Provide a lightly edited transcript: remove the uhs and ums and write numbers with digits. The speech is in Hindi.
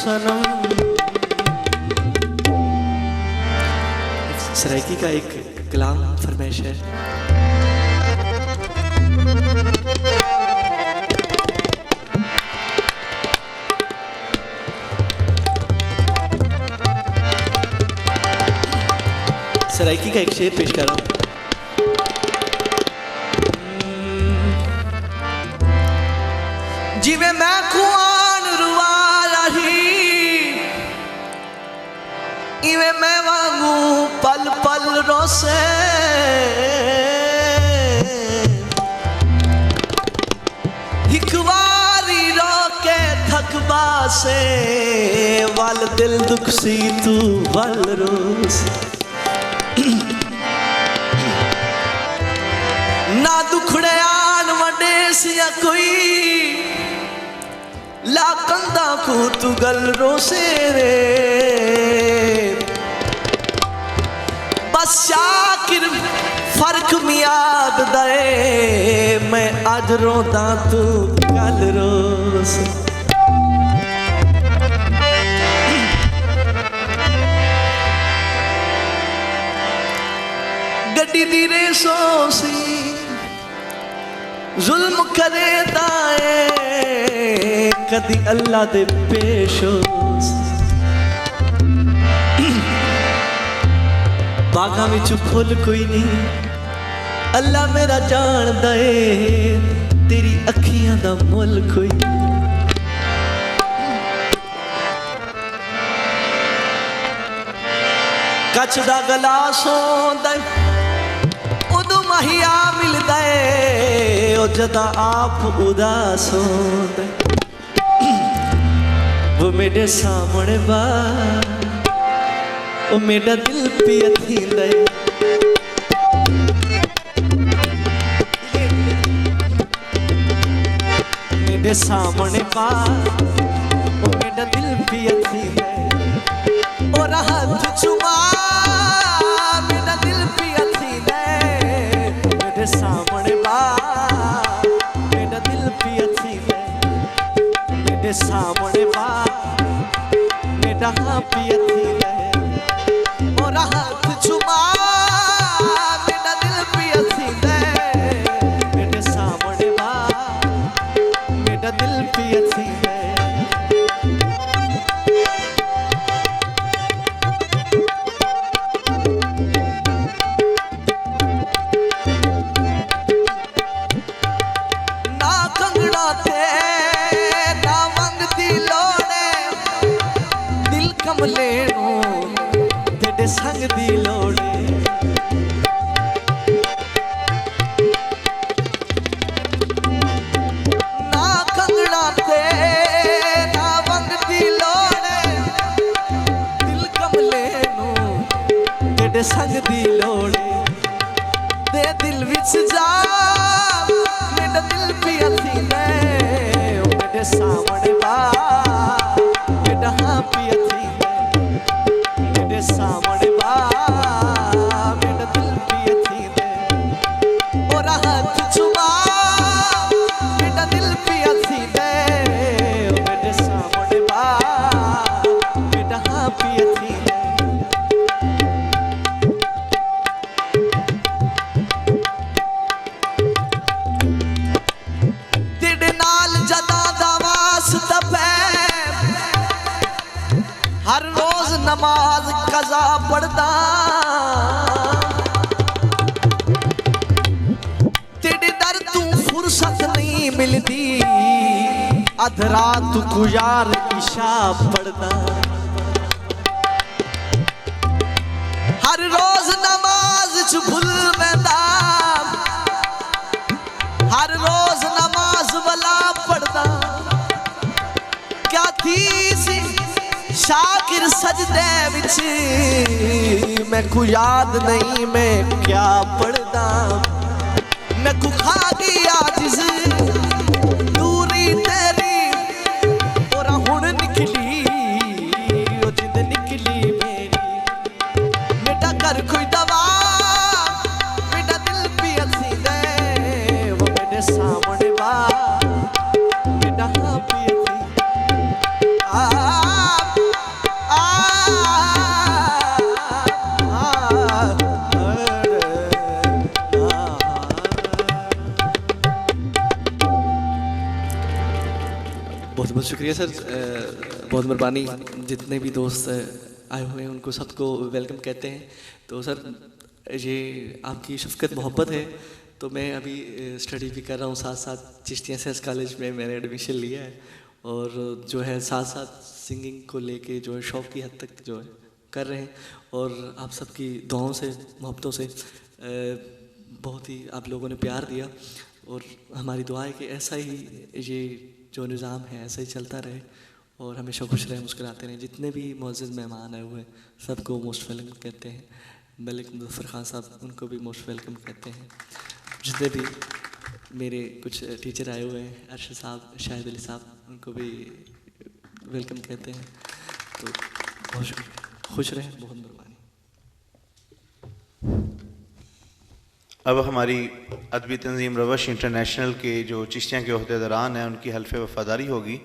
सनम। सराइकी का एक कलाम फरमाइश है। सराइकी का एक शेर पेश कर रहा हूं। जिवे मैं कुआन रुआ रही, इवे मैं वांगू पल पल रोसे। हिकवारी रोके थकबा से, वल दिल दुख सी तू वल रोस। ना दुखड़े आन वडे सिया कोई, ला कंदा को तू गल रोसे रे। बस शाकिर फर्क मियाद दे, मैं अज रोदा तू गल रोस। गड्डी दी रेसोसी जुल्म करे दाए, कदी अल्लाह दे पेशोस। बागा विच फुल कोई नहीं, अल्लाह मेरा जान दे, तेरी अखियां दा मुल कोई। कच दा गलास होंदा उदू महिया मिलदा है, ओ जदा आप उदास होंदा। वो मेरे सामने बा, ओ मेरा दिल पिया थींदा है। मेरे सामने बा, ओ मेरा दिल पिया थींदा है। और हाथ चुमा मेरा दिल पिया थींदा है। मेरे सामने बा, मेरा दिल पिया थींदा है। मेरे सामने बा, मेरा हाँ पिया थींदा है। और हाथ चुमा मेरा दिल पिया थींदा है। मेरे सामने बा, मेरा दिल पिया थींदा है। कमले तेरे संग दी लोड़े, ना कंगना ते ना वंग दी लोड़े। दिल कमले तेरे संग दी लोड़े, दे दिल विच जा मेरा दिल पिया थींदा है। मेरे सामने बा, मेरा हाँ पिया थींदा है। मेरे सामने बा, मेरा दिल पिया थींदा है। और हाथ चुमा मेरा दिल पिया थींदा है। मेरे सामने बा, मेरा हाँ पिया थींदा है। तेरे नाल जदा दा वास्ता हर रोज नमाज कज़ा पढ़दा, तेरे दर तू फुर्सत नहीं मिलदी, अध रात को यार इशा पढ़दा। हर रोज नमाज च भूल बैंदा, हर रोज नमाज वाला पढ़दा। क्या थी सी शाकिर सजदे विच, मैं को याद नहीं मैं क्या पढ़दा। मैं को खा गई आजिज़ दूरी तेरी, और हुण निकली ओ जिंद निकली मेरी। मेरा कर कोई दवा, मेरा दिल पिया थींदा है। वो मेरे सामने बा, मेरा हाँ पिया थींदा। बहुत शुक्रिया सर, बहुत मेहरबानी। जितने भी दोस्त आए हुए हैं उनको सबको वेलकम कहते हैं। तो सर ये आपकी शफ़क़त मोहब्बत है, तो मैं अभी स्टडी भी कर रहा हूँ, साथ साथ चिश्तिया सेल्स कॉलेज में मैंने एडमिशन लिया है, और जो है साथ साथ सिंगिंग को लेके जो है शौक़ की हद तक जो है कर रहे हैं। और आप सबकी दुआओं से, मोहब्बतों से बहुत ही आप लोगों ने प्यार दिया, और हमारी दुआ है कि ऐसा ही ये जो निज़ाम है ऐसा ही चलता रहे, और हमेशा खुश रहें, मुस्कुराते रहें। जितने भी मुअज़्ज़ज़ मेहमान आए हुए हैं सबको मोस्ट वेलकम कहते हैं। मलिक मुज़फ़्फ़र ख़ान साहब, उनको भी मोस्ट वेलकम कहते हैं। जितने भी मेरे कुछ टीचर आए हुए हैं, अरशद साहब, शाहिद अली साहब, उनको भी वेलकम कहते हैं। तो बहुत शुक्रिया, खुश रहें, बहुत मेहरबानी। अब हमारी अदबी तंजीम रवश इंटरनेशनल के जो चिश्तियाँ के ओहदेदारान हैं उनकी हल्फ़े वफ़ादारी होगी।